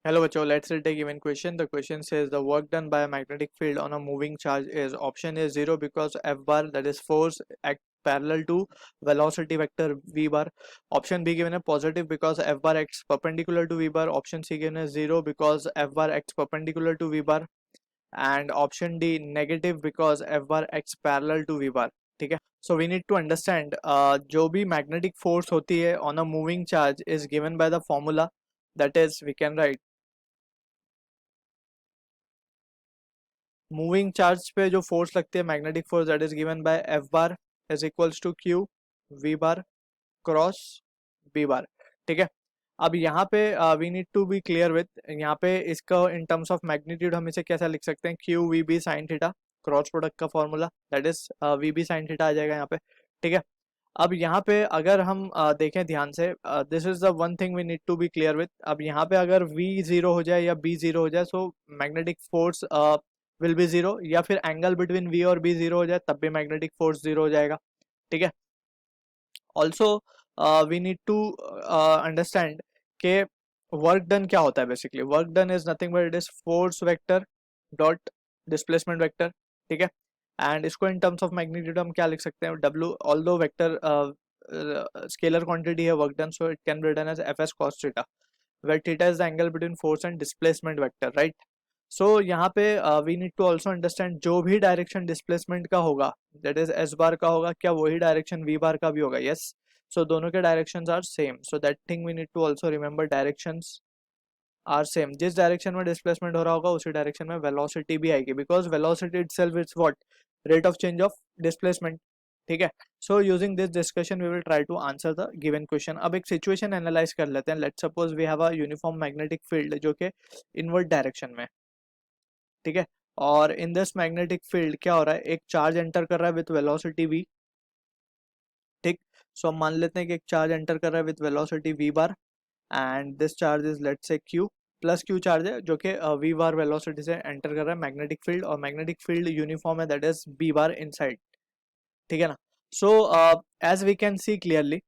Hello, bachcho. Let's take a given question. The question says the work done by a magnetic field on a moving charge is option A 0 because F bar, that is force, act parallel to velocity vector V bar. Option B given a positive because F bar acts perpendicular to V bar. Option C given a 0 because F bar acts perpendicular to V bar. And option D negative because F bar acts parallel to V bar. ठीक है. So we need to understand जो भी magnetic force होती है on a moving charge is given by the formula, that is we can write moving charge पे जो force लगती है magnetic force, that is given by F bar is equals to q v bar cross B bar. ठीक है. अब यहाँ पे we need to be clear with, यहाँ पे इसका इन टर्म्स ऑफ मैग्नीट्यूड हम इसे कैसा लिख सकते हैं, q v B sine theta, cross product का formula, that is v B sine theta आ जाएगा यहाँ पे. ठीक है. अब यहाँ पे अगर हम देखें ध्यान से, this is the one thing we need to be clear with. अब यहाँ पे अगर v जीरो हो जाए या b जीरो हो जाए, so magnetic force will be zero, या फिर एंगल बिटवीन v और b जीरो हो जाए तब भी मैग्नेटिक फोर्स जीरो हो जाएगा. ठीक है. Also we need to understand के वर्क डन क्या होता है. Basically work done is nothing but it is force vector dot displacement vector. ठीक है. एंड इसको इन टर्म्स ऑफ मैग्नीट्यूड हम क्या लिख सकते हैं, W, although vector scalar quantity है work done, so it can be written as F S cos theta, where theta is the angle between force and displacement vector. Right. So यहाँ पे we need to also understand जो भी direction displacement का होगा, that is S bar का होगा, क्या वही डायरेक्शन वी बार का भी होगा. यस. सो दोनों के directions are same, so that thing we need to also remember, directions are same. जिस डायरेक्शन में डिस्प्लेसमेंट हो रहा होगा उसी डायरेक्शन में वेलोसिटी भी आएगी, because velocity itself is what, rate of change of displacement. ठीक है. So using this discussion we will try to answer the given question. अब एक सिचुएशन एनालाइज कर लेते हैं. Let's suppose we have a uniform magnetic field जो कि invert direction में. ठीक है. और इन दिस मैग्नेटिक फील्ड क्या हो रहा है, एक चार्ज एंटर कर रहा है विथ वेलोसिटी v. ठीक. सो हम मान लेते हैं कि एक चार्ज एंटर कर रहा है with velocity v bar, and this charge is let's say q plus q charge है जो कि v बार वेलोसिटी से एंटर कर रहा है मैग्नेटिक फील्ड, और मैग्नेटिक फील्ड यूनिफॉर्म है, that is b bar inside. ठीक है ना. So as we can see clearly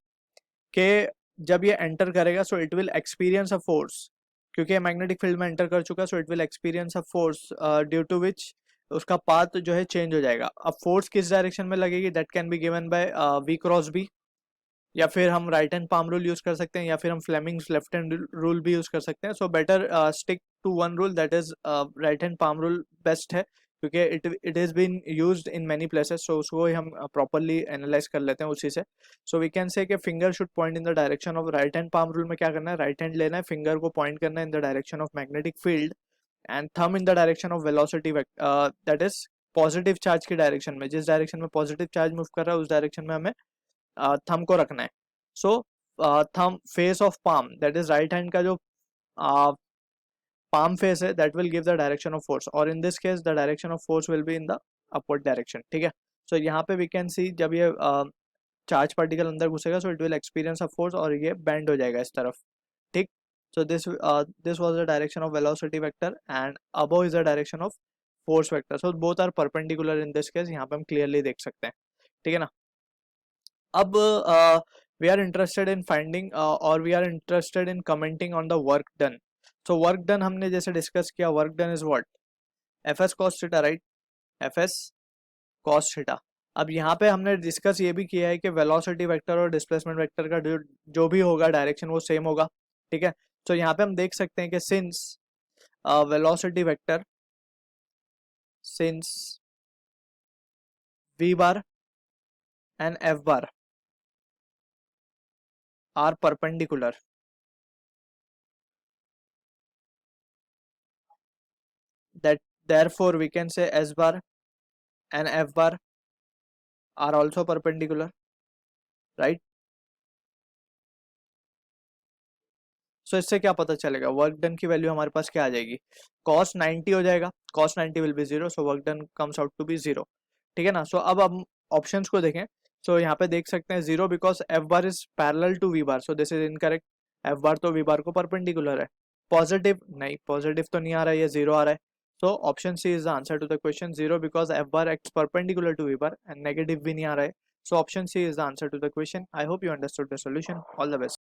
कि जब ये एंटर करेगा so it will experience a force, क्योंकि मैग्नेटिक फील्ड में एंटर कर चुका, so it will experience a force due to which उसका पाथ जो है चेंज हो जाएगा. अब फोर्स किस डायरेक्शन में लगेगी, that can be given by v cross b, या फिर हम right hand palm rule use कर सकते हैं, या फिर हम फ्लेमिंग्स लेफ्ट हैंड रूल भी यूज कर सकते हैं. So better stick to one rule, that is right hand palm rule best है, क्योंकि it is been used in many places. So उसको ही हम प्रॉपरली एनालाइज कर लेते हैं उसी से. सो वी कैन से कि finger should point in the direction of right hand palm rule में क्या करना है, राइट हैंड लेना है, फिंगर को पॉइंट करना है in the direction of magnetic field, and thumb in the direction of velocity, that is positive charge की डायरेक्शन में. जिस डायरेक्शन में पॉजिटिव चार्ज मूव कर रहा है उस डायरेक्शन में हमें थंब को रखना है. So thumb face of palm, that is right hand का जो palm face है, that will give the direction of force, और in this case the direction of force will be in the upward direction. ठीक है. so यहाँ पे we can see जब ये चार्ज पार्टिकल अंदर घुसेगा so it will experience a force, और ये bend हो जाएगा इस तरफ. ठीक. so this was the direction of velocity vector and above is the direction of force vector, so both are perpendicular in this case. यहाँ पे हम clearly देख सकते हैं. ठीक है ना. अब we are interested in finding or we are interested in commenting on the work done. So work done हमने जैसे डिस्कस किया, work done is what, fs cos theta, right, fs cos theta. अब यहाँ पे हमने डिस्कस ये भी किया है कि वेलोसिटी वेक्टर और डिस्प्लेसमेंट वेक्टर का जो भी होगा डायरेक्शन वो सेम होगा. ठीक है. तो यहाँ पे हम देख सकते हैं कि since velocity vector, since v bar and f bar are perpendicular, that therefore we can say s bar and f bar are also perpendicular, right. सो इससे क्या पता चलेगा, वर्क डन की वैल्यू हमारे पास क्या आ जाएगी, cos 90 हो जाएगा, cos 90 will be 0, so work done comes out to be 0. ठीक है ना. सो अब हम ऑप्शंस को देखें. सो यहाँ पे देख सकते हैं 0 because F bar is parallel to v bar, so this is incorrect. F bar तो वी बार को परपेंडिकुलर है. पॉजिटिव नहीं, पॉजिटिव तो नहीं आ रहा है, ये 0 आ रहा है. So option C is the answer to the question, 0 because F bar acts perpendicular to v bar, and negative भी नहीं आ रहा है. So option C is the answer to the question. I hope you understood the solution. All the best.